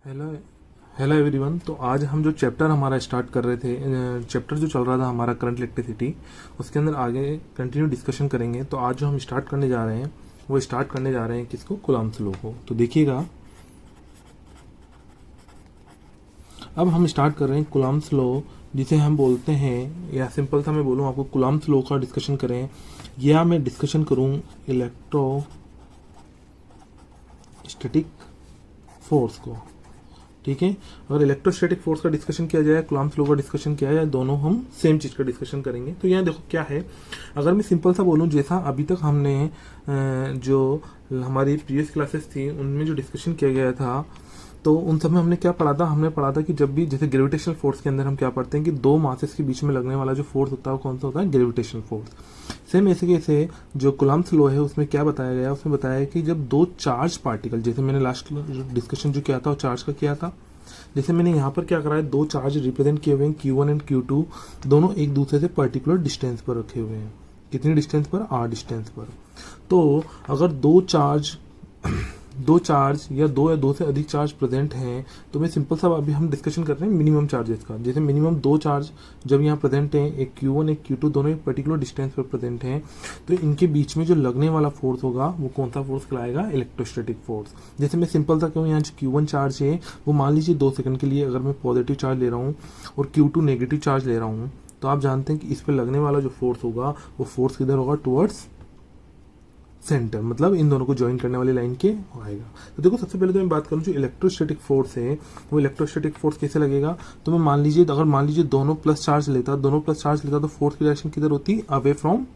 Hello hello everyone. तो आज हम जो चैप्टर हमारा स्टार्ट कर रहे थे, चैप्टर जो चल रहा था हमारा करंट इलेक्ट्रिसिटी, उसके अंदर आगे कंटिन्यू डिस्कशन करेंगे। तो आज जो हम स्टार्ट करने जा रहे हैं वो स्टार्ट करने जा रहे हैं किसको, कूलम्ब्स लॉ को। तो देखिएगा, अब हम स्टार्ट कर रहे हैं कूलम्ब्स लॉ, जिसे हम बोलते हैं, या सिंपल सा मैं बोलूँ आपको, कूलम्ब्स लॉ का डिस्कशन करें, या मैं डिस्कशन करूँ इलेक्ट्रोस्टैटिक फोर्स को। ठीक है, अगर इलेक्ट्रोस्टैटिक फोर्स का डिस्कशन किया जाए, कूलम्ब्स लॉ का डिस्कशन किया जाए, दोनों हम सेम चीज़ का डिस्कशन करेंगे। तो यहाँ देखो क्या है, अगर मैं सिंपल सा बोलूँ, जैसा अभी तक हमने जो हमारी प्रीवियस क्लासेस थी उनमें जो डिस्कशन किया गया था, तो उन सब में हमने क्या पढ़ा था, हमने पढ़ा था कि जब भी जैसे ग्रेविटेशनल फोर्स के अंदर हम क्या पढ़ते हैं कि दो मासेस के बीच में लगने वाला जो फोर्स होता है वो कौन सा होता है, ग्रेविटेशनल फोर्स। सेम ऐसे कैसे जो कूलम्ब्स लॉ है उसमें क्या बताया गया, उसमें बताया है कि जब दो चार्ज पार्टिकल, जैसे मैंने लास्ट डिस्कशन जो किया था वो चार्ज का किया था, जैसे मैंने यहाँ पर क्या करा है, दो चार्ज रिप्रेजेंट किए हुए हैं Q1 एंड Q2, दोनों एक दूसरे से पर्टिकुलर डिस्टेंस पर रखे हुए हैं। कितनी डिस्टेंस पर, R डिस्टेंस पर। तो अगर दो चार्ज या दो से अधिक चार्ज प्रेजेंट हैं, तो मैं सिंपल सा अभी हम डिस्कशन कर रहे हैं मिनिमम चार्जेस का। जैसे मिनिमम दो चार्ज जब यहाँ प्रेजेंट हैं, एक Q1 एक Q2, दोनों एक पर्टिकुलर डिस्टेंस पर प्रेजेंट हैं, तो इनके बीच में जो लगने वाला फोर्स होगा वो कौन सा फोर्स कहलाएगा, इलेक्ट्रोस्टैटिक फोर्स। जैसे मैं सिंपल सा कहूँ, यहाँ जो Q1 चार्ज है वो मान लीजिए 2 सेकंड के लिए अगर मैं पॉजिटिव चार्ज ले रहा हूँ और Q2 नेगेटिव चार्ज ले रहा हूँ, तो आप जानते हैं कि इस पर लगने वाला जो फोर्स होगा वो फोर्स किधर होगा, टुवर्ड्स सेंटर, मतलब इन दोनों को ज्वाइन करने वाली लाइन के आएगा। तो देखो, सबसे पहले तो मैं बात करूँ जो इलेक्ट्रोस्टैटिक फोर्स है, वो इलेक्ट्रोस्टैटिक फोर्स कैसे लगेगा। तो मैं मान लीजिए, अगर मान लीजिए दोनों प्लस चार्ज लेता तो फोर्स की डायरेक्शन किधर होती, अवे फ्रॉम,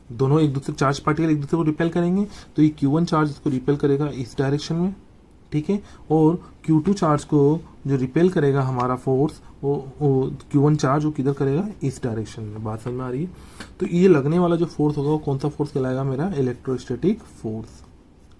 दोनों एक दूसरे चार्ज पार्टिकल एक दूसरे को रिपेल करेंगे, तो ये Q1 चार्ज इसको रिपेल करेगा इस डायरेक्शन में, ठीक है, और Q2 चार्ज को जो रिपेल करेगा हमारा फोर्स, वो Q1 चार्ज वो किधर करेगा, इस डायरेक्शन में। बात समझ में आ रही है। तो ये लगने वाला जो फोर्स होगा वो कौन सा फोर्स कहलाएगा, मेरा इलेक्ट्रोस्टैटिक फोर्स।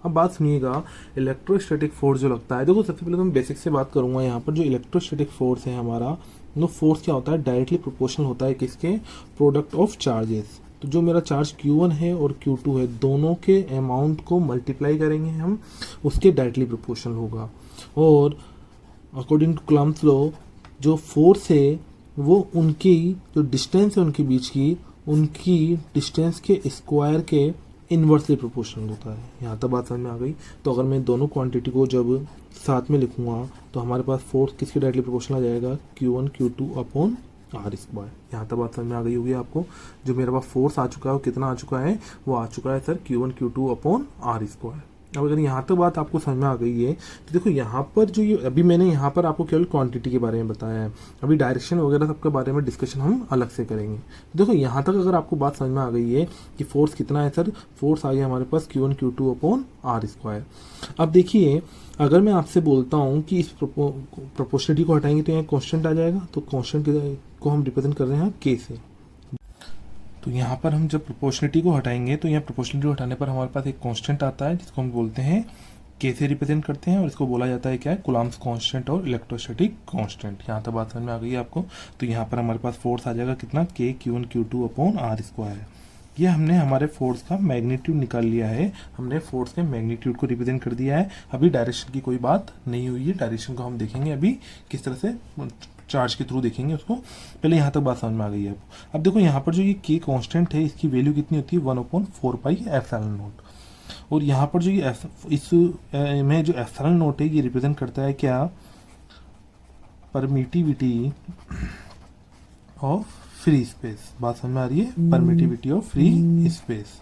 अब बात सुनिएगा, इलेक्ट्रोस्टैटिक फोर्स जो लगता है, देखो सबसे पहले तो मैं बेसिक से बात करूंगा। यहाँ पर जो इलेक्ट्रोस्टैटिक फोर्स है हमारा, वो फोर्स क्या होता है, डायरेक्टली प्रोपोर्शनल होता है किसके, प्रोडक्ट ऑफ चार्जेस। तो जो मेरा चार्ज Q1 है और Q2 है, दोनों के अमाउंट को मल्टीप्लाई करेंगे हम, उसके डायरेक्टली प्रोपोर्शनल होगा। और अकॉर्डिंग टू कूलम्ब्स लॉ, जो फोर्स है वो उनकी जो डिस्टेंस है उनके बीच की, उनकी डिस्टेंस के स्क्वायर के इन्वर्सली प्रोपोर्शनल होता है। यहाँ तक बात समझ में आ गई। तो अगर मैं दोनों क्वांटिटी को जब साथ में लिखूंगा तो हमारे पास फोर्स किसके डायरेक्टली प्रोपोर्शनल आ जाएगा, Q1 Q2 upon R square. यहाँ तक बात समझ में आ गई होगी आपको। जो मेरे पास फोर्स आ चुका है वो कितना आ चुका है, वो आ चुका है sir Q1 Q2 upon R square. अब अगर यहाँ तक बात आपको समझ में आ गई है, तो देखो यहाँ पर जो ये अभी मैंने यहाँ पर आपको केवल क्वांटिटी के बारे में बताया है, अभी डायरेक्शन वगैरह सबके बारे में डिस्कशन हम अलग से करेंगे। देखो यहाँ तक अगर आपको बात समझ में आ गई है कि फोर्स कितना है सर, फोर्स आ गया हमारे पास Q1 Q2 upon R square. अब देखिए, अगर मैं आपसे बोलता हूँ कि इस प्रोपोर्शनलिटी को हटाएंगे तो यहाँ कॉन्स्टेंट आ जाएगा, तो कॉन्स्टेंट को हम रिप्रेजेंट कर रहे हैं K से। तो यहाँ पर हम जब प्रोपोर्शनलिटी को हटाएंगे तो यहाँ प्रोपोर्शनलिटी को हटाने पर हमारे पास एक कांस्टेंट आता है जिसको हम बोलते हैं K से रिप्रेजेंट करते हैं, और इसको बोला जाता है क्या है, कूलम्ब्स कांस्टेंट और इलेक्ट्रोस्टैटिक कांस्टेंट। यहाँ तक बात समझ में आ गई है आपको। तो यहाँ पर हमारे पास फोर्स आ जाएगा कितना, K Q1 Q2 upon R square. ये हमने हमारे फोर्स का मैग्नीट्यूड निकाल लिया है, हमने फोर्स के मैग्नीट्यूड को रिप्रेजेंट कर दिया है। अभी डायरेक्शन की कोई बात नहीं हुई है, डायरेक्शन को हम देखेंगे अभी किस तरह से, चार्ज के थ्रू देखेंगे उसको। पहले यहाँ तक बात समझ में आ गई है आपको। अब देखो यहाँ पर जो ये K कांस्टेंट है, इसकी वैल्यू कितनी होती है, 1/4πε0। और यहाँ पर जो ये इस में जो ε0 है, ये रिप्रेजेंट करता है क्या, परमिटिविटी ऑफ फ्री स्पेस। बात समझ में आ रही है, परमिटिविटी ऑफ फ्री स्पेस।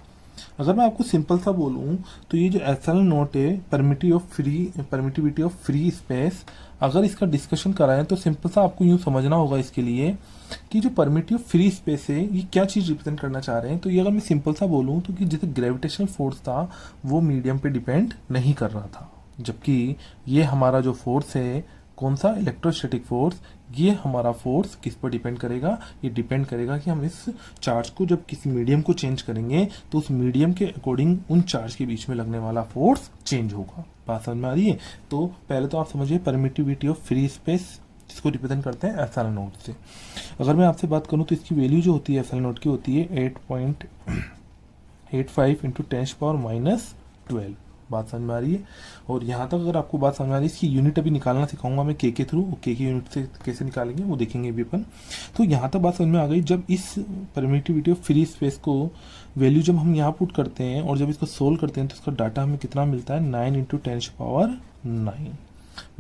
अगर मैं आपको सिंपल सा बोलूं तो ये जो ε0 है, परमिटिविटी ऑफ फ्री स्पेस, अगर इसका डिस्कशन कराएं तो सिंपल सा आपको यूं समझना होगा इसके लिए कि जो परमिटिव फ्री स्पेस है ये क्या चीज़ रिप्रेजेंट करना चाह रहे हैं। तो ये अगर मैं सिंपल सा बोलूं तो कि जैसे ग्रेविटेशनल फोर्स था वो मीडियम पे डिपेंड नहीं कर रहा था, जबकि ये हमारा जो फोर्स है, कौन सा, इलेक्ट्रोस्टैटिक फोर्स, ये हमारा फोर्स किस पर डिपेंड करेगा, ये डिपेंड करेगा कि हम इस चार्ज को जब किसी मीडियम को चेंज करेंगे तो उस मीडियम के अकॉर्डिंग उन चार्ज के बीच में लगने वाला फोर्स चेंज होगा। बात समझ में आ रही है। तो पहले तो आप समझिए परमिटिविटी ऑफ फ्री स्पेस, जिसको रिप्रेजेंट करते हैं ε0 से। अगर मैं आपसे बात करूँ तो इसकी वैल्यू जो होती है ε0 की होती है 8.85 × 10⁻⁻12। बात समझ में आ रही है। और यहाँ तक अगर आपको बात समझ में आ रही है, इसकी यूनिट अभी निकालना सिखाऊंगा मैं के थ्रू, के की यूनिट से कैसे निकालेंगे वो देखेंगे अभी अपन। तो यहाँ तक बात समझ में आ गई। जब इस परमिटिविटी ऑफ फ्री स्पेस को वैल्यू जब हम यहाँ पुट करते हैं और जब इसको सोल्व करते हैं तो इसका डाटा हमें कितना मिलता है, 9 × 10⁻⁹।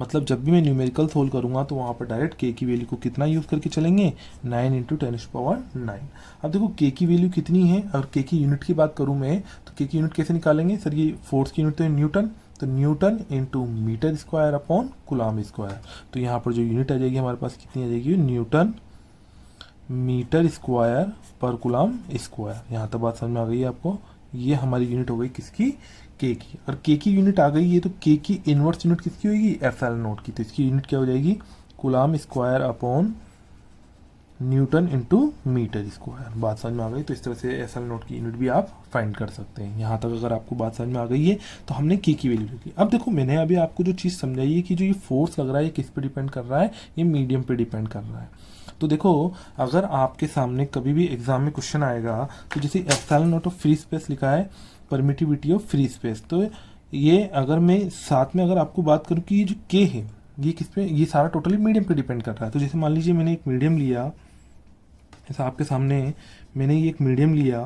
मतलब जब भी मैं न्यूमेरिकल सोल्व करूंगा तो वहाँ पर डायरेक्ट के की वैल्यू को कितना यूज़ करके चलेंगे, 9 × 10⁻⁹। अब देखो के की वैल्यू कितनी है, अगर के की यूनिट की बात करूँ मैं तो के की यूनिट कैसे निकालेंगे सर, ये फोर्स की यूनिट तो न्यूटन, तो newton into metre square upon coulomb square. तो यहाँ पर जो यूनिट आ जाएगी हमारे पास कितनी आ जाएगी, न्यूटन मीटर स्क्वायर पर कूलम्ब स्क्वायर। यहाँ तक बात समझ में आ गई है आपको। ये हमारी यूनिट हो गई किसकी, के की। और के की यूनिट आ गई है तो के की इनवर्स यूनिट किसकी होगी, एप्सिलॉन नॉट की। तो इसकी यूनिट क्या हो जाएगी, coulomb square upon newton into metre square. बात समझ में आ गई। तो इस तरह से एप्सिलॉन नॉट की यूनिट भी आप फाइंड कर सकते हैं। यहाँ तक अगर आपको बात समझ में आ गई है तो हमने के की वैल्यू लिखी। अब देखो मैंने अभी आपको जो चीज़ समझाई है कि जो ये फोर्स लग रहा है ये किस पे डिपेंड कर रहा है, ये मीडियम पे डिपेंड कर रहा है। तो देखो अगर आपके सामने कभी भी एग्जाम में क्वेश्चन आएगा तो जैसे epsilon not of free space लिखा है, परमिटिविटी ऑफ फ्री स्पेस, तो ये अगर मैं साथ में अगर आपको बात करूँ कि ये जो के है ये किस पे, ये सारा टोटली मीडियम पे डिपेंड कर रहा है। तो जैसे मान लीजिए मैंने एक मीडियम लिया, ऐसा आपके सामने मैंने ये एक मीडियम लिया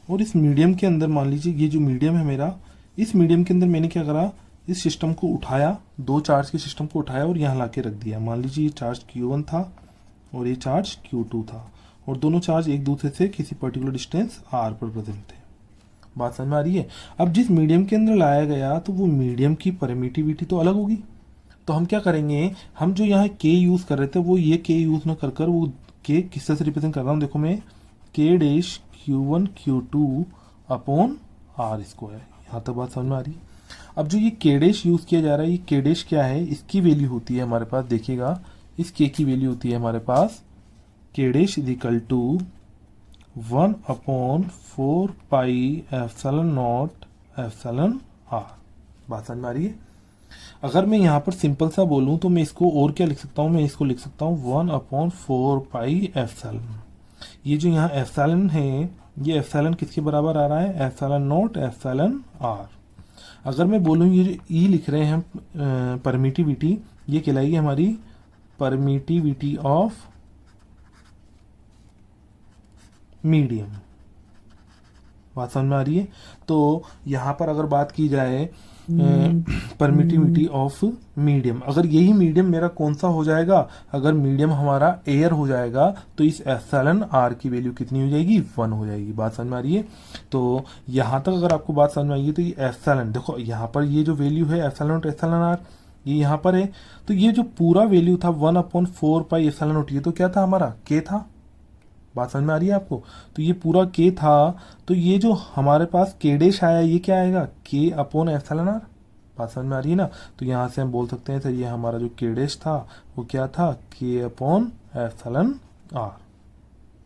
और इस मीडियम के अंदर मान लीजिए ये जो मीडियम है मेरा, इस मीडियम के अंदर मैंने क्या करा, इस सिस्टम को उठाया, दो चार्ज के सिस्टम को उठाया और यहाँ ला के रख दिया। मान लीजिए ये चार्ज Q1 था और ये चार्ज Q2 था और दोनों चार्ज एक दूसरे से किसी पर्टिकुलर डिस्टेंस r पर प्रेजेंट थे। बात समझ में आ रही है। अब जिस मीडियम के अंदर लाया गया तो वो मीडियम की परमिटिविटी तो अलग होगी। तो हम क्या करेंगे, हम जो यहाँ के यूज़ कर रहे थे वो ये के यूज़ ना कर कर वो के किस तरह से रिप्रेजेंट कर रहा हूँ, देखो मैं के dash Q1 Q2 upon r square. यहाँ तक बात समझ में आ रही है। अब जो ये के डैश यूज़ किया जा रहा है, ये के डैश क्या है, इसकी वैल्यू होती है हमारे पास, देखिएगा इस के की वैल्यू होती है हमारे पास के डैश इज इक्वल टू 1/4πε0 बात समझ में आ रही है। अगर मैं यहाँ पर सिंपल सा बोलूँ तो मैं इसको और क्या लिख सकता हूँ, मैं इसको लिख सकता हूँ 1/4πε। ये जो यहाँ एप्सिलॉन है ये एप्सिलॉन किसके बराबर आ रहा है, εr। अगर मैं बोलूँ ये जो ई लिख रहे हैं परमिटिविटी, ये कहलाएगी हमारी परमिटिविटी ऑफ मीडियम। बात समझ में आ रही है। तो यहाँ पर अगर बात की जाए परमिटिविटी ऑफ मीडियम, अगर यही मीडियम मेरा कौन सा हो जाएगा, अगर मीडियम हमारा एयर हो जाएगा तो इस एप्सिलॉन आर की वैल्यू कितनी हो जाएगी, 1 हो जाएगी। बात समझ में आ रही है। तो यहाँ तक अगर आपको बात समझ में आई है तो ये एप्सिलॉन, देखो यहाँ पर ये जो वैल्यू है एप्सिलॉन नॉट एप्सिलॉन आर ये यहाँ पर है, तो ये जो पूरा वैल्यू था 1/4π एप्सिलॉन नॉट, ये तो क्या था हमारा के था। बात समझ में आ रही है आपको। तो ये पूरा के था, तो ये जो हमारे पास के डैश आया ये क्या आएगा, के अपॉन एप्सिलॉन आर। बात समझ में आ रही है ना। तो यहाँ से हम बोल सकते हैं सर ये हमारा जो के डैश था वो क्या था, के अपॉन एप्सिलॉन आर।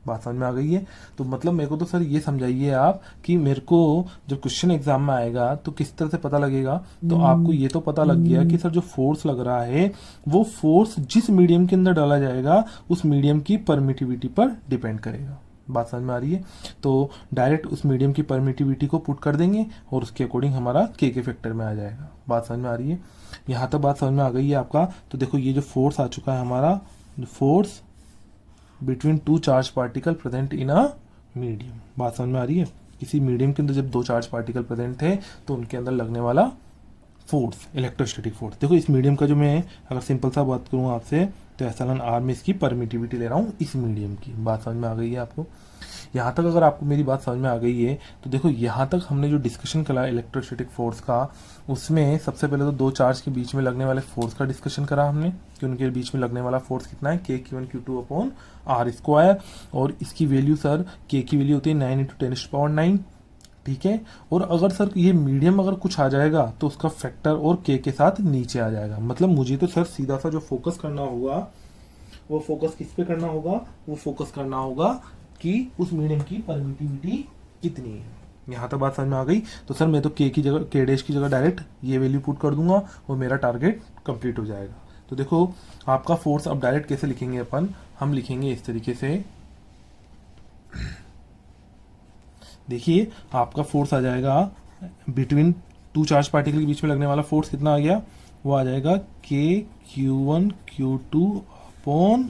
बात समझ में आ गई है। तो मतलब मेरे को तो सर ये समझाइए आप कि मेरे को जब क्वेश्चन एग्जाम में आएगा तो किस तरह से पता लगेगा। तो आपको ये तो पता लग गया कि सर जो फोर्स लग रहा है वो फोर्स जिस मीडियम के अंदर डाला जाएगा उस मीडियम की परमिटिविटी पर डिपेंड करेगा। बात समझ में आ रही है। तो डायरेक्ट उस मीडियम की परमिटिविटी को पुट कर देंगे और उसके अकॉर्डिंग हमारा के फैक्टर में आ जाएगा। बात समझ में आ रही है। यहाँ तक बात समझ में आ गई है आपका। तो देखो ये जो फोर्स आ चुका है हमारा, force between two charge particle present in a medium. बात समझ में आ रही है। किसी मीडियम के अंदर जब दो चार्ज पार्टिकल प्रेजेंट थे तो उनके अंदर लगने वाला फोर्स, इलेक्ट्रोस्टैटिक फोर्स। देखो इस मीडियम का जो मैं अगर सिंपल सा बात करूँ आपसे तो एप्सिलॉन आर में इसकी परमिटिविटी ले रहा हूँ इस मीडियम की। बात समझ में आ गई है आपको। यहाँ तक अगर आपको मेरी बात समझ में आ गई है तो देखो यहाँ तक हमने जो डिस्कशन करा इलेक्ट्रोस्टैटिक फोर्स का, उसमें सबसे पहले तो दो चार्ज के बीच में लगने वाले फोर्स का डिस्कशन करा हमने कि उनके बीच में लगने वाला फोर्स कितना है, के Q1 Q2 upon r square. और इसकी वैल्यू सर के की वैल्यू होती है 9 × 10⁹ ठीक है। और अगर सर ये मीडियम अगर कुछ आ जाएगा तो उसका फैक्टर और के साथ नीचे आ जाएगा। मतलब मुझे तो सर सीधा सा जो फोकस करना होगा वो फोकस किस पे करना होगा, वो फोकस करना होगा कि उस मीडियम की परमिटिविटी कितनी है। यहाँ तक बात समझ में आ गई। तो सर मैं तो के की जगह, के डैश की जगह डायरेक्ट ये वैल्यू पुट कर दूंगा और मेरा टारगेट कंप्लीट हो जाएगा। तो देखो आपका फोर्स अब डायरेक्ट कैसे लिखेंगे अपन, हम लिखेंगे इस तरीके से देखिए आपका फोर्स आ जाएगा बिटवीन टू चार्ज पार्टिकल के बीच में लगने वाला फोर्स कितना आ गया, वो आ जाएगा के Q1 Q2 अपॉन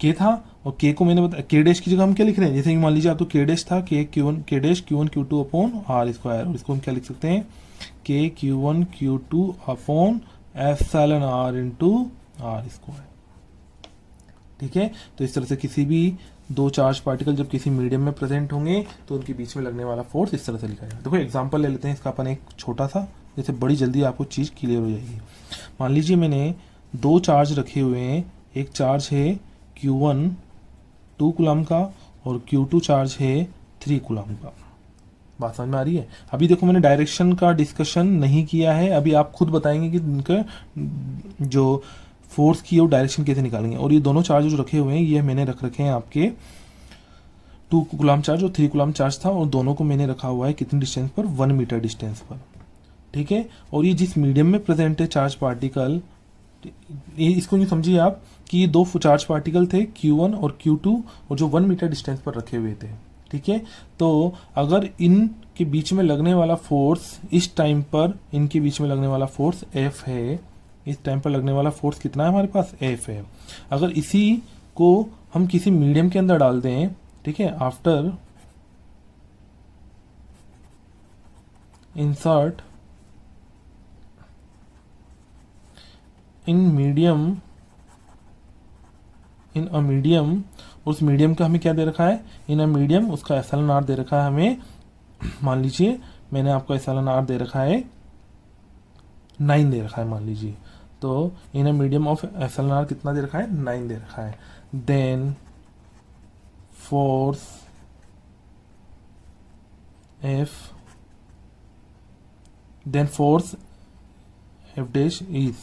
के था, और के को मैंने बताया के डैश की जगह हम क्या लिख रहे हैं, जैसे मान लीजिए आप तो के डैश था के dash Q1 Q2 upon r square, और इसको हम क्या लिख सकते हैं के Q1 Q2 upon epsilon r into r square. ठीक है, तो इस तरह से किसी भी दो चार्ज पार्टिकल जब किसी मीडियम में प्रेजेंट होंगे तो उनके बीच में लगने वाला फोर्स इस तरह से लिखा जाएगा। देखो एग्जांपल ले लेते हैं इसका अपन एक छोटा सा, जैसे बड़ी जल्दी आपको चीज़ क्लियर हो जाएगी। मान लीजिए मैंने दो चार्ज रखे हुए हैं, एक चार्ज है Q1 2 कूलम का और Q2 चार्ज है 3 कूलम का। बात समझ में आ रही है? अभी देखो मैंने डायरेक्शन का डिस्कशन नहीं किया है, अभी आप खुद बताएंगे कि इनका जो फोर्स की वो डायरेक्शन कैसे निकालेंगे। और ये दोनों चार्ज जो रखे हुए हैं ये मैंने रख रखे हैं आपके 2 कूलम चार्ज और 3 कूलम चार्ज था, और दोनों को मैंने रखा हुआ है कितनी डिस्टेंस पर, 1 मीटर डिस्टेंस पर। ठीक है, और ये जिस मीडियम में प्रेजेंट है चार्ज पार्टिकल, ये इसको नहीं समझिए आप कि ये दो चार्ज पार्टिकल थे Q1 और Q2 और जो 1 मीटर डिस्टेंस पर रखे हुए थे। ठीक है, तो अगर इनके बीच में लगने वाला फोर्स इस टाइम पर, इनके बीच में लगने वाला फोर्स F है, इस टाइम पर लगने वाला फोर्स कितना है हमारे पास, F है। अगर इसी को हम किसी मीडियम के अंदर डाल दें, ठीक है, after insert in medium, in a medium, उस मीडियम का हमें क्या दे रखा है, इन अ मीडियम, उसका एप्सिलॉन आर दे रखा है हमें, मान लीजिए मैंने आपको एप्सिलॉन आर दे रखा है 9 दे रखा है मान लीजिए, तो in a medium of epsilon r कितना दे रखा है, 9 दे रखा है। Then force F, then force F dash is,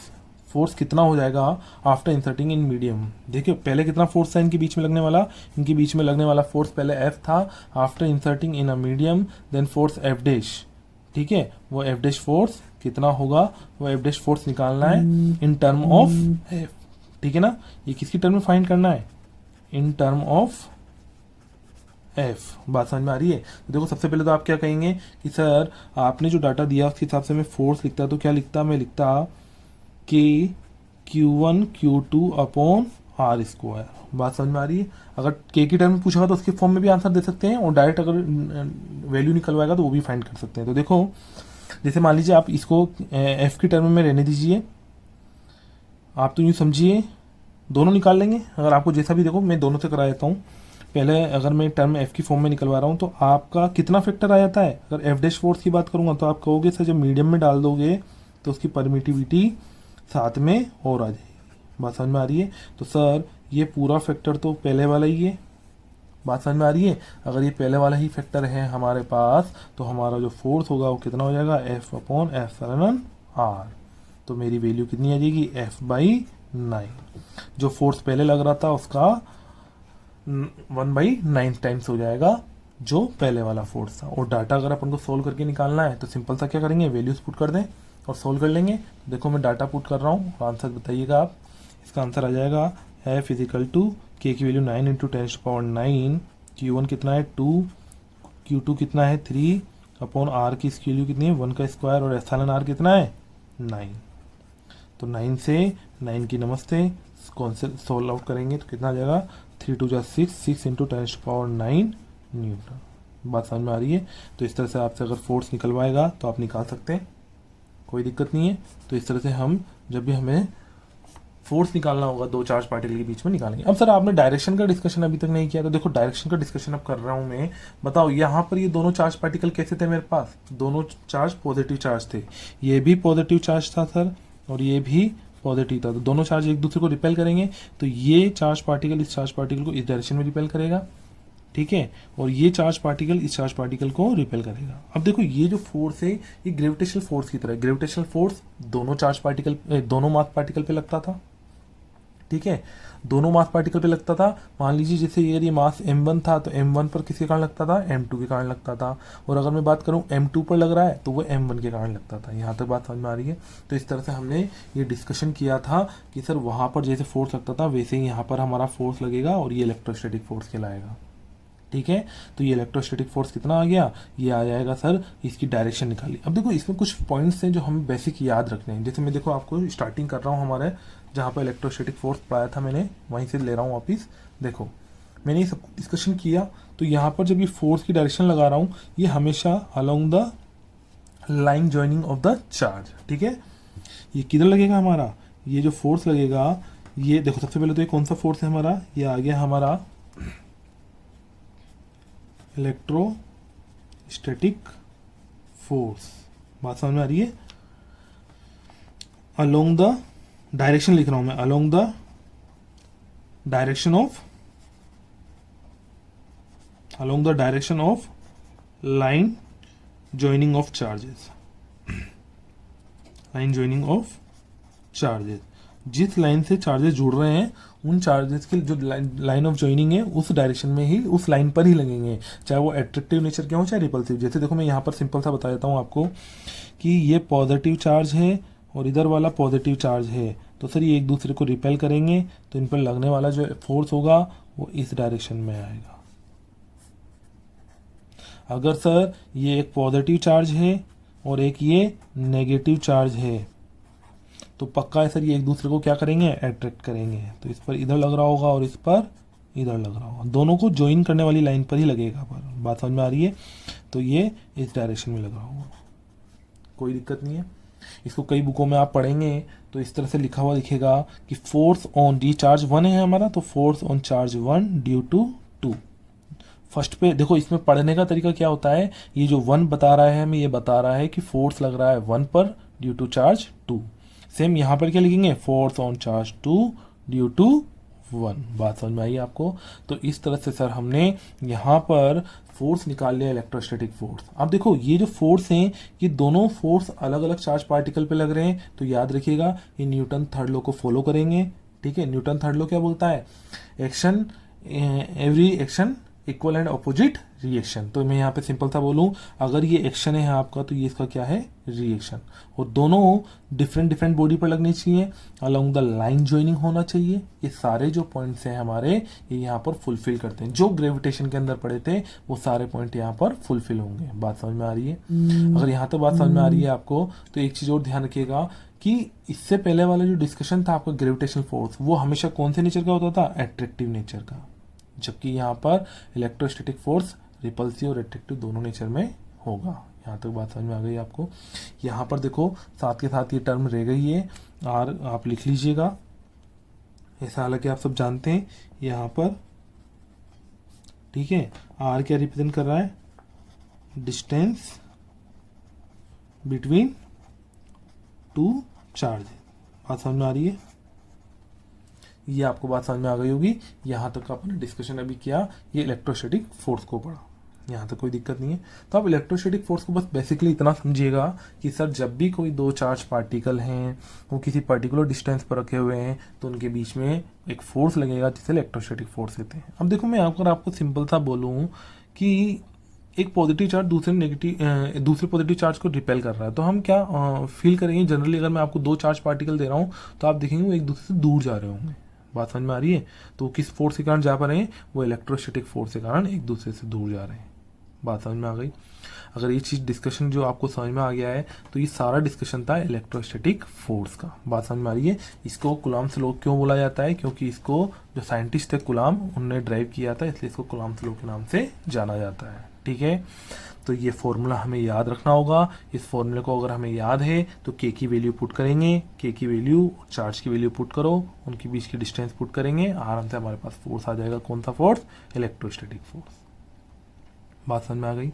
force कितना हो जाएगा आफ्टर इंसर्टिंग इन मीडियम। देखिए पहले कितना फोर्स था इनके बीच में लगने वाला, इनके बीच में लगने वाला फोर्स पहले एफ था, after inserting in a medium then force F dash. ठीक है, वो एफ डैश फोर्स कितना होगा, वो एफ डैश फोर्स निकालना है इन टर्म ऑफ एफ। ठीक है ना, ये किसकी टर्म में फाइंड करना है, इन टर्म ऑफ एफ। बात समझ में आ रही है? तो देखो सबसे पहले तो आप क्या कहेंगे कि सर आपने जो डाटा दिया उसके हिसाब से मैं फोर्स लिखता, तो क्या लिखता, मैं लिखता के Q1 Q2 upon r square. बात समझ में आ रही है? अगर के की टर्म में पूछेगा तो उसके फॉर्म में भी आंसर दे सकते हैं, और डायरेक्ट अगर वैल्यू निकलवाएगा तो वो भी फाइंड कर सकते हैं। तो देखो जैसे मान लीजिए आप इसको एफ की टर्म में रहने दीजिए, आप तो यूँ समझिए दोनों निकाल लेंगे, अगर आपको जैसा भी, देखो मैं दोनों से करा देता हूँ। पहले अगर मैं टर्म एफ की फॉर्म में निकलवा रहा हूँ तो आपका कितना फैक्टर आ जाता है, अगर एफ डैश फोर्स की बात करूँगा तो आप कहोगे सर जब मीडियम में डाल दोगे तो उसकी परमिटिविटी साथ में और आ जाएगी। बात समझ में आ रही है? तो सर ये पूरा फैक्टर तो पहले वाला ही है। बात समझ में आ रही है? अगर ये पहले वाला ही फैक्टर है हमारे पास तो हमारा जो फोर्स होगा वो कितना हो जाएगा, एफ अपॉन एप्सिलॉन आर। तो मेरी वैल्यू कितनी आ जाएगी, एफ बाई 9। जो फोर्स पहले लग रहा था उसका 1/9 टाइम्स हो जाएगा जो पहले वाला फोर्स था। और डाटा अगर अपन को सोल्व करके निकालना है तो सिंपल सा क्या करेंगे, वैल्यूज पुट कर दें और सोल्व कर लेंगे। देखो मैं डाटा पुट कर रहा हूँ, आंसर बताइएगा आप। इसका आंसर आ जाएगा एफ इजिकल टू के की वैल्यू 9 इंटू 10⁻9, Q1 कितना है 2, Q2 कितना है 3 अपॉन आर की इसकी वैल्यू कितनी है 1 का स्क्वायर, और एप्सिलॉन आर कितना है 9। तो 9 से 9 की नमस्ते कौन से सोल्व आउट करेंगे तो कितना आ जाएगा 3 2 जा 6, 6 इंटू 10⁻9 न्यूटन। बात समझ में आ रही है? तो इस तरह से आपसे अगर फोर्स निकलवाएगा तो आप निकाल सकते हैं, कोई दिक्कत नहीं है। तो इस तरह से हम जब भी हमें फोर्स निकालना होगा दो चार्ज पार्टिकल के बीच में निकालेंगे। अब सर आपने डायरेक्शन का डिस्कशन अभी तक नहीं किया, तो देखो डायरेक्शन का डिस्कशन अब कर रहा हूं मैं। बताओ यहाँ पर ये दोनों चार्ज पार्टिकल कैसे थे मेरे पास, दोनों चार्ज पॉजिटिव चार्ज थे, ये भी पॉजिटिव चार्ज था सर और ये भी पॉजिटिव था। तो दोनों चार्ज एक दूसरे को रिपेल करेंगे, तो ये चार्ज पार्टिकल इस चार्ज पार्टिकल को इस डायरेक्शन में रिपेल करेगा, ठीक है, और ये चार्ज पार्टिकल इस चार्ज पार्टिकल को रिपेल करेगा। अब देखो ये जो फोर्स है ये ग्रेविटेशनल फोर्स की तरह है। ग्रेविटेशनल फोर्स दोनों चार्ज पार्टिकल, दोनों मास पार्टिकल पे लगता था, ठीक है, दोनों मास पार्टिकल पे लगता था। मान लीजिए जैसे ये मास m1 था तो m1 पर किसके कारण लगता था, m2 के कारण लगता था। और अगर मैं बात करूं m2 पर लग रहा है तो वो m1 के कारण लगता था। यहाँ तक बात समझ में आ रही है? तो इस तरह से हमने ये डिस्कशन किया था कि सर वहाँ पर जैसे फोर्स लगता था वैसे ही यहाँ पर हमारा फोर्स लगेगा और ये इलेक्ट्रोस्टैटिक फोर्स कहलाएगा। ठीक है। तो ये इलेक्ट्रोस्टैटिक फोर्स कितना आ गया, ये आ जाएगा सर इसकी डायरेक्शन निकाली। अब देखो इसमें कुछ पॉइंट्स हैं जो हमें बेसिक याद रखने हैं। जैसे मैं देखो आपको स्टार्टिंग कर रहा हूँ हमारे जहाँ पर इलेक्ट्रोस्टैटिक फोर्स पढ़ाया था मैंने, वहीं से ले रहा हूँ वापिस। देखो मैंने ये सब डिस्कशन किया, तो यहाँ पर जब ये फोर्स की डायरेक्शन लगा रहा हूँ ये हमेशा along the line joining of the charge, ठीक है। ये किधर लगेगा हमारा, ये जो फोर्स लगेगा ये देखो सबसे पहले तो ये कौन सा फोर्स है हमारा, ये आ गया हमारा इलेक्ट्रोस्टैटिक फोर्स। बात समझ में आ रही है। अलोंग द डायरेक्शन लिख रहा हूं मैं, along the direction of line joining of charges, line joining of charges, जिस लाइन से चार्जेस जुड़ रहे हैं उन चार्जेस की जो लाइन ऑफ ज्वाइनिंग है उस डायरेक्शन में ही, उस लाइन पर ही लगेंगे, चाहे वो एट्रैक्टिव नेचर के हो चाहे रिपल्सिव। जैसे देखो मैं यहाँ पर सिंपल सा बता देता हूँ आपको कि ये पॉजिटिव चार्ज है और इधर वाला पॉजिटिव चार्ज है, तो सर ये एक दूसरे को रिपेल करेंगे, तो इन पर लगने वाला जो फोर्स होगा वो इस डायरेक्शन में आएगा। अगर सर ये एक पॉजिटिव चार्ज है और एक ये नेगेटिव चार्ज है, तो पक्का है सर ये एक दूसरे को क्या करेंगे, अट्रैक्ट करेंगे। तो इस पर इधर लग रहा होगा और इस पर इधर लग रहा होगा, दोनों को ज्वाइन करने वाली लाइन पर ही लगेगा। पर बात समझ में आ रही है। तो ये इस डायरेक्शन में लग रहा होगा, कोई दिक्कत नहीं है। इसको कई बुकों में आप पढ़ेंगे तो इस तरह से लिखा हुआ दिखेगा कि फोर्स ऑन डी चार्ज 1 है हमारा, तो force on charge 1 due to 2। First पे देखो इसमें पढ़ने का तरीका क्या होता है, ये जो 1 बता रहा है हमें, ये बता रहा है कि फोर्स लग रहा है 1 पर ड्यू टू चार्ज 2। सेम यहाँ पर क्या लिखेंगे, force on charge 2 due to 1। बात समझ में आई आपको। तो इस तरह से सर हमने यहाँ पर फोर्स निकाल लिया, इलेक्ट्रोस्टैटिक फोर्स। अब देखो ये जो फोर्स हैं ये दोनों फोर्स अलग अलग चार्ज पार्टिकल पे लग रहे हैं, तो याद रखिएगा ये न्यूटन थर्ड लॉ को फॉलो करेंगे, ठीक है। न्यूटन थर्ड लॉ क्या बोलता है, action every action equal and opposite reaction. तो मैं यहाँ पे सिंपल सा बोलूँ, अगर ये एक्शन है यहाँ तो ये इसका क्या है, रिएक्शन। और दोनों डिफरेंट डिफरेंट बॉडी पर लगनी चाहिए, अलोंग द लाइन ज्वाइनिंग होना चाहिए। ये सारे जो पॉइंट्स हैं हमारे ये यहाँ पर फुलफिल करते हैं, जो ग्रेविटेशन के अंदर पड़े थे वो सारे पॉइंट यहाँ पर फुलफिल होंगे। बात समझ में आ रही है। अगर यहाँ तक बात समझ में आ रही है आपको, तो एक चीज और ध्यान रखिएगा कि इससे पहले वाला जो डिस्कशन था आपका ग्रेविटेशनल फोर्स, वो हमेशा कौन से नेचर का होता था, अट्रैक्टिव नेचर का, जबकि यहाँ पर इलेक्ट्रोस्टैटिक फोर्स रिपल्सिव और अट्रैक्टिव दोनों नेचर में होगा। यहाँ तक बात समझ में आ गई आपको। यहाँ पर देखो साथ के साथ ये टर्म रह गई है, आर आप लिख लीजिएगा, ऐसा हालांकि आप सब जानते हैं यहाँ पर, ठीक है। आर क्या रिप्रेजेंट कर रहा है, डिस्टेंस बिटवीन टू चार्ज। बात समझ में आ रही है, ये आपको बात समझ में आ गई होगी। यहाँ तक आपने डिस्कशन अभी किया, ये इलेक्ट्रोस्टैटिक फोर्स को पढ़ा, यहाँ तक कोई दिक्कत नहीं है। तो आप इलेक्ट्रोस्टैटिक फोर्स को बस बेसिकली इतना समझिएगा कि सर जब भी कोई दो चार्ज पार्टिकल हैं वो किसी पर्टिकुलर डिस्टेंस पर रखे हुए हैं तो उनके बीच में एक फोर्स लगेगा जिसे इलेक्ट्रोस्टैटिक फोर्स कहते हैं। अब देखो मैं अगर आपको सिंपल सा बोलूँ कि एक पॉजिटिव चार्ज दूसरे पॉजिटिव चार्ज को रिपेल कर रहा है, तो हम क्या फील करेंगे जनरली। अगर मैं आपको दो चार्ज पार्टिकल दे रहा हूँ तो आप देखेंगे वो एक दूसरे से दूर जा रहे होंगे। बात समझ में आ रही है। तो किस फोर्स के कारण जा पा रहे हैं, वो इलेक्ट्रोस्टैटिक फोर्स के कारण एक दूसरे से दूर जा रहे हैं। बात समझ में आ गई। अगर ये चीज डिस्कशन जो आपको समझ में आ गया है तो ये सारा डिस्कशन था इलेक्ट्रोस्टैटिक फोर्स का। बात समझ में आ रही है। इसको कूलॉम्स लॉ क्यों बोला जाता है, क्योंकि इसको जो साइंटिस्ट है कूलॉम उनने ड्राइव किया था, इसलिए इसको कूलॉम्स लॉ के नाम से जाना जाता है। ठीक है, तो ये फॉर्मूला हमें याद रखना होगा। इस फॉर्मूले को अगर हमें याद है तो के की वैल्यू पुट करेंगे, के की वैल्यू चार्ज की वैल्यू पुट करो, उनके बीच की डिस्टेंस पुट करेंगे, आराम से हमारे पास फोर्स आ जाएगा। कौन सा फोर्स, इलेक्ट्रोस्टैटिक फोर्स। बात समझ में आ गई।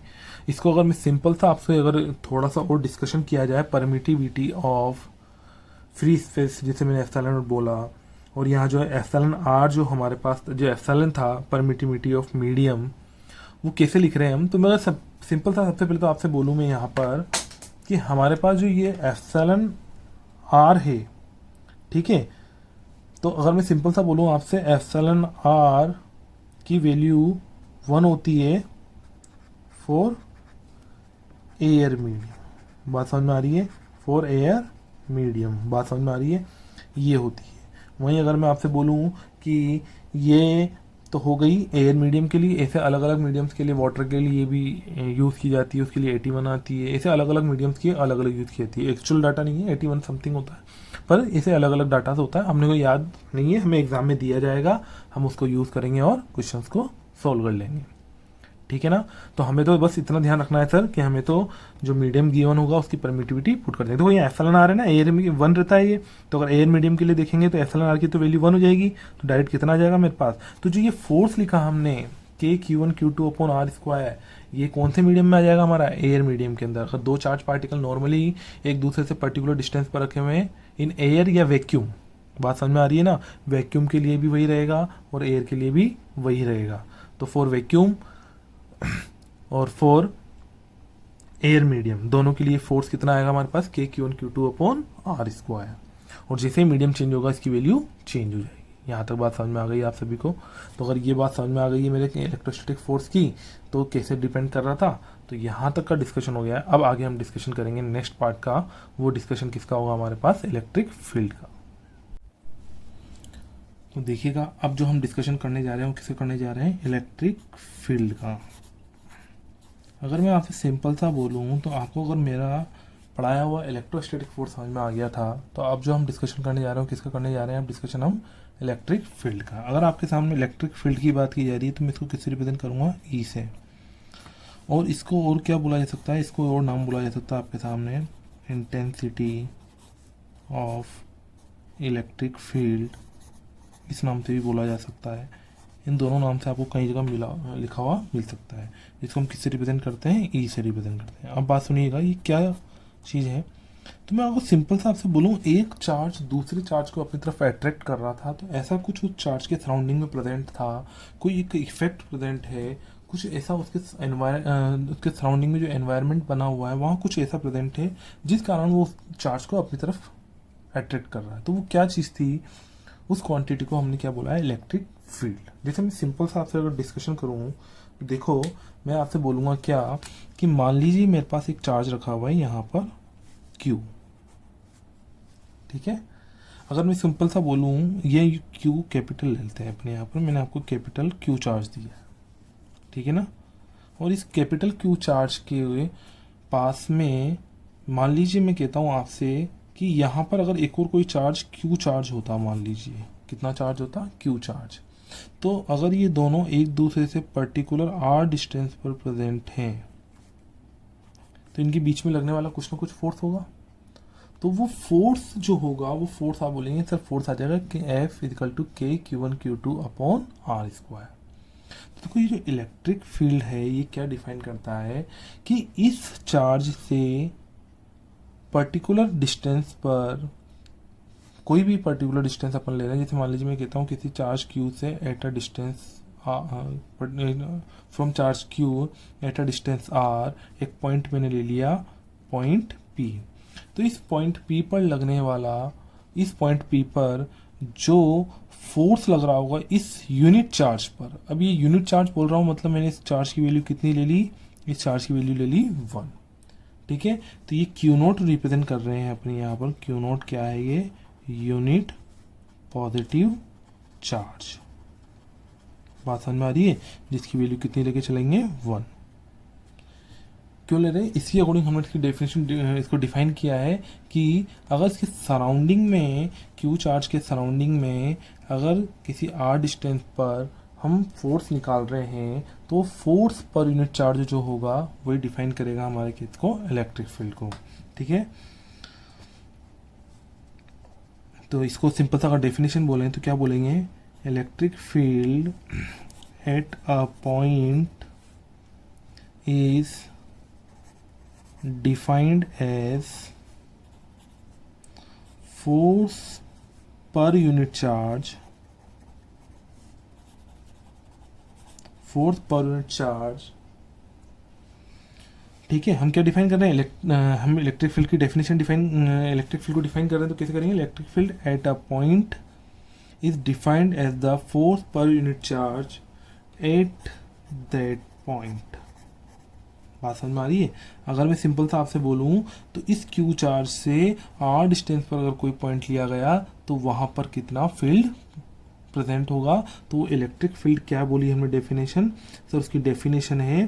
इसको अगर मैं सिंपल सा आपसे अगर थोड़ा सा और डिस्कशन किया जाए, परमिटिविटी ऑफ फ्री स्पेस जैसे मैंने एप्सिलॉन बोला, और यहाँ जो है एप्सिलॉन आर जो हमारे पास जो एप्सिलॉन था परमिटिविटी ऑफ मीडियम, वो कैसे लिख रहे हैं हम। तो मैं सिंपल सा सबसे पहले तो आपसे बोलूँ मैं यहाँ पर कि हमारे पास जो ये एप्सिलॉन आर है, ठीक है, तो अगर मैं सिंपल सा बोलूँ आपसे एप्सिलॉन आर की वैल्यू 1 होती है फॉर एयर मीडियम। बात समझ में आ रही है, फॉर एयर मीडियम। बात समझ में आ रही है, ये होती है। वहीं अगर मैं आपसे बोलूँ कि ये तो हो गई एयर मीडियम के लिए। ऐसे अलग अलग मीडियम्स के लिए वाटर के लिए भी यूज़ की जाती है, उसके लिए 81 आती है। ऐसे अलग अलग मीडियम्स की अलग अलग यूज़ की जाती है। एक्चुअल डाटा नहीं है, 81 समथिंग होता है, पर इसे अलग अलग डाटा से होता है। हमने को याद नहीं है, हमें एग्जाम में दिया जाएगा, हम उसको यूज़ करेंगे और क्वेश्चंस को सॉल्व कर लेंगे, ठीक है ना। तो हमें तो बस इतना ध्यान रखना है सर कि हमें तो जो मीडियम गिवन होगा उसकी परमिटिविटी पुट कर देंगे। देखो ये एफएलएन आर है ना, एयर में 1 रहता है ये, तो अगर एयर मीडियम के लिए देखेंगे तो एफएलएन आर की तो वैल्यू 1 हो जाएगी, तो डायरेक्ट कितना आ जाएगा मेरे पास। तो जो ये फोर्स लिखा हमने के Q1 Q2 upon r square, ये कौन से मीडियम में आ जाएगा हमारा, एयर मीडियम के अंदर। अगर दो चार्ज पार्टिकल नॉर्मली एक दूसरे से पर्टिकुलर डिस्टेंस पर रखे हुए हैं इन एयर या वैक्यूम, बात समझ में आ रही है ना, वैक्यूम के लिए भी वही रहेगा और एयर के लिए भी वही रहेगा। तो फॉर वैक्यूम और फॉर एयर मीडियम दोनों के लिए फोर्स कितना आएगा हमारे पास, के Q1 Q2 upon r square. और जैसे ही मीडियम चेंज होगा इसकी वैल्यू चेंज हो जाएगी। यहाँ तक बात समझ में आ गई आप सभी को। तो अगर ये बात समझ में आ गई है मेरे इलेक्ट्रोस्टैटिक फोर्स की, तो कैसे डिपेंड कर रहा था, तो यहाँ तक का डिस्कशन हो गया है। अब आगे हम डिस्कशन करेंगे नेक्स्ट पार्ट का। वो डिस्कशन किसका होगा हमारे पास, इलेक्ट्रिक फील्ड का। तो देखिएगा अब जो हम डिस्कशन करने जा रहे हैं वो किसे करने जा रहे हैं, इलेक्ट्रिक फील्ड का। अगर मैं आपसे सिंपल सा बोलूँ तो आपको अगर मेरा पढ़ाया हुआ इलेक्ट्रोस्टैटिक फोर्स समझ में आ गया था, तो अब जो हम डिस्कशन करने जा रहे हैं किसका करने जा रहे हैं, अब डिस्कशन हम इलेक्ट्रिक फील्ड का। अगर आपके सामने इलेक्ट्रिक फील्ड की बात की जा रही है तो मैं इसको किससे रिप्रेजेंट करूँगा, ई से। और इसको और क्या बोला जा सकता है, इसको और नाम बोला जा सकता है आपके सामने, इंटेंसिटी ऑफ इलेक्ट्रिक फील्ड, इस नाम से भी बोला जा सकता है। इन दोनों नाम से आपको कई जगह लिखा हुआ मिल सकता है। इसको हम किससे रिप्रेजेंट करते हैं, ई से रिप्रेजेंट करते हैं। अब बात सुनिएगा ये क्या चीज़ है। तो मैं अगर सिंपल सा आपसे बोलूँ, एक चार्ज दूसरे चार्ज को अपनी तरफ अट्रैक्ट कर रहा था, तो ऐसा कुछ उस चार्ज के सराउंडिंग में प्रेजेंट था, कोई एक इफेक्ट प्रेजेंट है, कुछ ऐसा उसके सराउंडिंग में जो एनवायरनमेंट बना हुआ है वहाँ कुछ ऐसा प्रेजेंट है जिस कारण वो चार्ज को अपनी तरफ अट्रैक्ट कर रहा है। तो वो क्या चीज़ थी, उस क्वांटिटी को हमने क्या बोला है, इलेक्ट्रिक फील्ड। जैसे मैं सिंपल सा आपसे अगर डिस्कशन करूँ, देखो मैं आपसे बोलूँगा क्या कि मान लीजिए मेरे पास एक चार्ज रखा हुआ है यहाँ पर Q, ठीक है। अगर मैं सिंपल सा बोलूँ, ये Q कैपिटल लेते हैं अपने यहाँ पर, मैंने आपको कैपिटल Q चार्ज दिया, ठीक है ना। और इस कैपिटल Q चार्ज के पास में मान लीजिए मैं कहता हूँ आपसे कि यहाँ पर अगर एक और कोई चार्ज Q चार्ज होता, मान लीजिए कितना चार्ज होता, Q चार्ज, तो अगर ये दोनों एक दूसरे से पर्टिकुलर r डिस्टेंस पर प्रेजेंट हैं तो इनके बीच में लगने वाला कुछ ना कुछ फोर्स होगा। तो वो फोर्स जो होगा, वो फोर्स आप बोलेंगे सर फोर्स आ जाएगा कि F इजिकल टू के Q1 Q2 upon r square. तो देखो ये जो इलेक्ट्रिक फील्ड है ये क्या डिफाइन करता है कि इस चार्ज से पर्टिकुलर डिस्टेंस पर, कोई भी पर्टिकुलर डिस्टेंस अपन ले रहे हैं, जैसे मान लीजिए मैं कहता हूँ किसी चार्ज Q से at a distance from charge Q at a distance R, एक पॉइंट मैंने ले लिया पॉइंट P। तो इस पॉइंट P पर लगने वाला, इस पॉइंट P पर जो फोर्स लग रहा होगा इस यूनिट चार्ज पर, अब ये यूनिट चार्ज बोल रहा हूँ मतलब मैंने इस चार्ज की वैल्यू कितनी ले ली, इस चार्ज की वैल्यू ले ली 1, ठीक है। तो ये Q0 रिप्रेजेंट कर रहे हैं अपने यहाँ पर। Q0 क्या है, ये यूनिट पॉजिटिव चार्ज, बात समझ में आ रही है, जिसकी वैल्यू कितनी लेके चलेंगे 1। क्यों ले रहे हैं, इसकी अकॉर्डिंग हमने इसकी डेफिनेशन इसको डिफाइन किया है कि अगर इसके सराउंडिंग में, Q चार्ज के सराउंडिंग में अगर किसी r डिस्टेंस पर हम फोर्स निकाल रहे हैं तो फोर्स पर यूनिट चार्ज जो होगा वही डिफाइन करेगा हमारे केस को, इलेक्ट्रिक फील्ड को, ठीक है। तो इसको सिंपल सा अगर डेफिनेशन बोलें तो क्या बोलेंगे, electric field at a point is defined as force per unit charge, force per unit charge, ठीक है। हम क्या डिफाइन कर रहे हैं, हम इलेक्ट्रिक फील्ड की डेफिनेशन इलेक्ट्रिक फील्ड को डिफाइन कर रहे हैं तो कैसे करेंगे, electric field at a point is defined as the force per unit charge at that point. बात समझ में आ रही है। अगर मैं सिंपल सा आपसे बोलूं तो इस Q चार्ज से r डिस्टेंस पर अगर कोई पॉइंट लिया गया तो वहां पर कितना फील्ड प्रेजेंट होगा तो वो इलेक्ट्रिक फील्ड क्या बोली हमने डेफिनेशन सर, उसकी डेफिनेशन है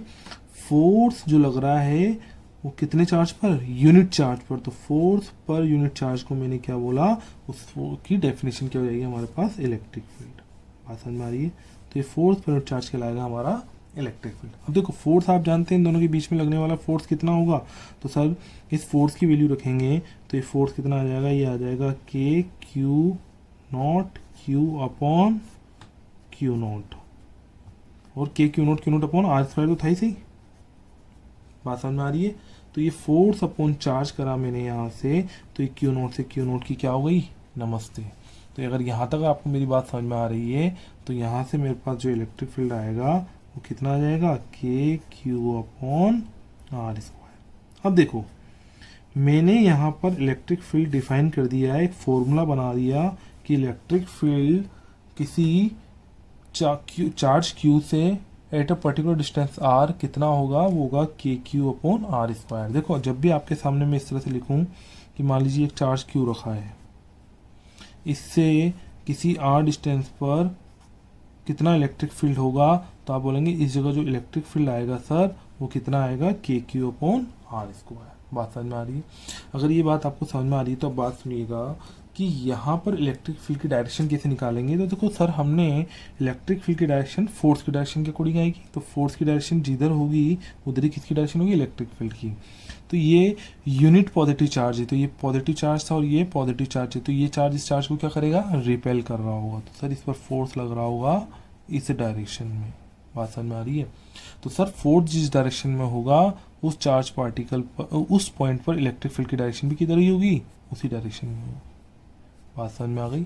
फोर्स जो लग रहा है वो कितने चार्ज पर, यूनिट चार्ज पर। तो फोर्स पर यूनिट चार्ज को मैंने क्या बोला, उसकी डेफिनेशन क्या हो जाएगी हमारे पास, इलेक्ट्रिक फील्ड। बात समझ में आ रही है। तो ये फोर्स पर यूनिट चार्ज कहलाएगा हमारा इलेक्ट्रिक फील्ड। अब देखो फोर्स आप जानते हैं इन दोनों के बीच में लगने वाला फोर्स कितना होगा, तो सर इस फोर्स की वैल्यू रखेंगे तो ये फोर्स कितना आ जाएगा, ये आ जाएगा k q naught q upon q naught, और k q naught upon r square तो था ही सही। बात समझ में आ रही है। तो ये फोर्स अपॉन चार्ज करा मैंने यहाँ से, तो ये क्यू नॉट से क्यू नॉट की क्या हो गई, नमस्ते। तो अगर यहाँ तक आपको मेरी बात समझ में आ रही है तो यहाँ से मेरे पास जो इलेक्ट्रिक फील्ड आएगा वो कितना आ जाएगा, k Q upon r square. अब देखो मैंने यहाँ पर इलेक्ट्रिक फील्ड डिफाइन कर दिया है, एक फॉर्मूला बना दिया कि इलेक्ट्रिक फील्ड किसी चार्ज क्यू से at a particular distance r कितना होगा, वो होगा के क्यू अपॉन आर स्क्वायर। देखो जब भी आपके सामने मैं इस तरह से लिखूं कि मान लीजिए एक चार्ज क्यू रखा है, इससे किसी आर डिस्टेंस पर कितना इलेक्ट्रिक फील्ड होगा, तो आप बोलेंगे इस जगह जो इलेक्ट्रिक फील्ड आएगा सर वो कितना आएगा, के क्यू अपॉन आर स्क्वायर। बात समझ में आ रही है। अगर ये बात आपको समझ में आ रही है तो अब बात सुनिएगा कि यहाँ पर इलेक्ट्रिक फील्ड की डायरेक्शन कैसे निकालेंगे। तो देखो सर हमने इलेक्ट्रिक फील्ड की डायरेक्शन फोर्स की डायरेक्शन के अकॉर्डिंग आएगी, तो फोर्स की डायरेक्शन जिधर होगी उधर ही किसकी डायरेक्शन होगी, इलेक्ट्रिक फील्ड की। तो ये यूनिट पॉजिटिव चार्ज है, तो ये पॉजिटिव चार्ज था और ये पॉजिटिव चार्ज है, तो ये चार्ज इस चार्ज को क्या करेगा, रिपेल कर रहा होगा। तो सर इस पर फोर्स लग रहा होगा इस डायरेक्शन में। बात समझ में आ रही है। तो सर फोर्स जिस डायरेक्शन में होगा उस चार्ज पार्टिकल पर, उस पॉइंट पर इलेक्ट्रिक फील्ड की डायरेक्शन भी किधर ही होगी, उसी डायरेक्शन में होगी। बात समझ में आ गई।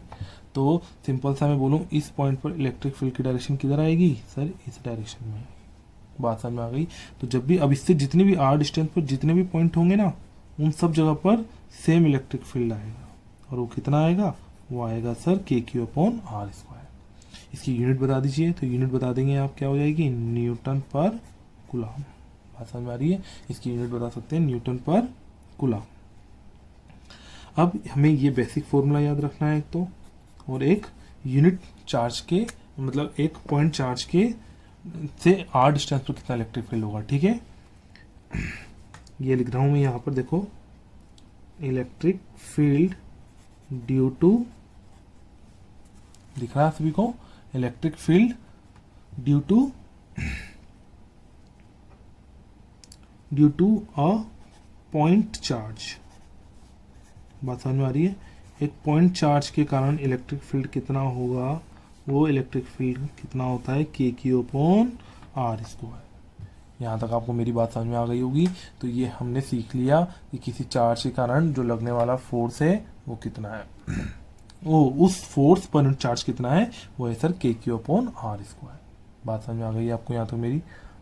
तो सिंपल सा मैं बोलूँ इस पॉइंट पर इलेक्ट्रिक फील्ड की डायरेक्शन किधर आएगी, सर इस डायरेक्शन में आएगी। बात समझ में आ गई। तो जब भी अब इससे जितने भी आर डिस्टेंस पर जितने भी पॉइंट होंगे ना, उन सब जगह पर सेम इलेक्ट्रिक फील्ड आएगा, और वो कितना आएगा, वो आएगा सर के क्यू अपॉन आर स्क्वायर। इसकी यूनिट बता दीजिए, तो यूनिट बता देंगे आप, क्या हो जाएगी, न्यूटन पर कूलम। बात समझ में आ रही है। इसकी यूनिट बता सकते हैं न्यूटन पर कूलम। अब हमें ये बेसिक फॉर्मूला याद रखना है एक तो, और एक यूनिट चार्ज के मतलब एक पॉइंट चार्ज के से आर डिस्टेंस पर कितना इलेक्ट्रिक फील्ड होगा। ठीक है, ये लिख रहा हूं मैं यहाँ पर, देखो इलेक्ट्रिक फील्ड ड्यू टू, दिख रहा है सभी को, electric field due to a point charge. बात समझ में आ रही है। एक पॉइंट चार्ज के कारण इलेक्ट्रिक फील्ड कितना होगा, वो इलेक्ट्रिक फील्ड कितना होता है, के क्यू अपॉन आर स्क्वायर। यहाँ तक आपको मेरी बात समझ में आ गई होगी। तो ये हमने सीख लिया कि किसी चार्ज के कारण जो लगने वाला फोर्स है वो कितना है, वो उस फोर्स पर यूनिट चार्ज कितना है, वो है सर के क्यू अपॉन आर स्क्वायर। बात समझ में आ गई है आपको। यहाँ तक मेरी,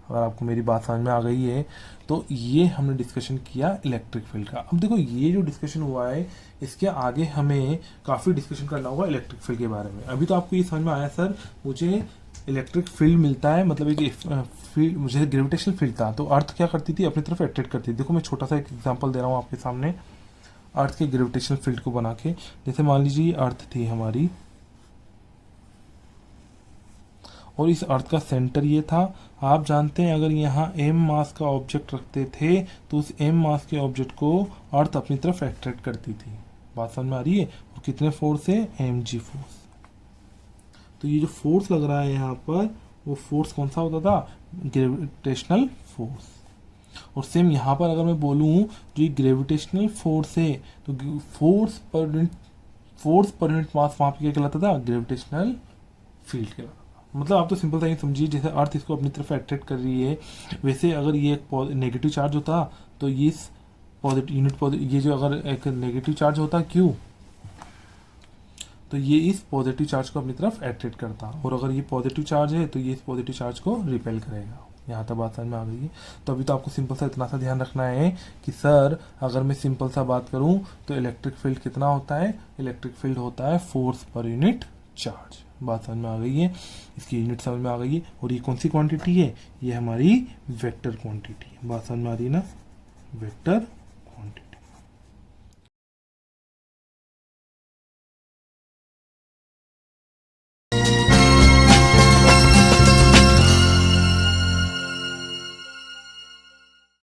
अगर आपको मेरी बात समझ में आ गई है तो ये हमने डिस्कशन किया इलेक्ट्रिक फील्ड का। अब देखो ये जो डिस्कशन हुआ है इसके आगे हमें काफ़ी डिस्कशन करना होगा इलेक्ट्रिक फील्ड के बारे में। अभी तो आपको ये समझ में आया सर मुझे इलेक्ट्रिक फील्ड मिलता है, मतलब एक फील्ड, मुझे ग्रेविटेशनल फील्ड था तो अर्थ क्या करती थी, अपनी तरफ अट्रैक्ट करती थी। देखो मैं छोटा सा एक एग्जाम्पल दे रहा हूँ आपके सामने अर्थ के ग्रेविटेशनल फील्ड को बना के। जैसे मान लीजिए अर्थ थी हमारी और इस अर्थ का सेंटर ये था। आप जानते हैं अगर यहाँ m मास का ऑब्जेक्ट रखते थे तो उस m मास के ऑब्जेक्ट को अर्थ अपनी तरफ अट्रैक्ट करती थी। बात समझ में आ रही है। और कितने फोर्स है, mg फोर्स। तो ये जो फोर्स लग रहा है यहाँ पर वो फोर्स कौन सा होता था, ग्रेविटेशनल फोर्स। और सेम यहाँ पर अगर मैं बोलूँ जो ये ग्रेविटेशनल फोर्स है तो फोर्स पर यूनिट मास वहाँ पे क्या कहलाता था, ग्रेविटेशनल फील्ड कहलाता था। मतलब आप तो सिंपल सा ये समझिए जैसे अर्थ इसको अपनी तरफ अट्रैक्ट कर रही है, वैसे अगर ये एक नेगेटिव चार्ज होता तो ये ये जो अगर एक नेगेटिव चार्ज होता क्यू, तो ये इस पॉजिटिव चार्ज को अपनी तरफ अट्रैक्ट करता, और अगर ये पॉजिटिव चार्ज है तो ये इस पॉजिटिव चार्ज को रिपेल करेगा। यहाँ तक बात समझ में आ गई है। तो अभी तो आपको सिंपल सा इतना सा ध्यान रखना है कि सर अगर मैं सिंपल सा बात करूँ तो इलेक्ट्रिक फील्ड कितना होता है, इलेक्ट्रिक फील्ड होता है फोर्स पर यूनिट चार्ज। बात समझ में आ गई है, इसकी यूनिट समझ में आ गई है। और ये कौन सी क्वांटिटी है, ये हमारी वेक्टर क्वांटिटी है। बात समझ में आ रही है ना, वेक्टर क्वांटिटी।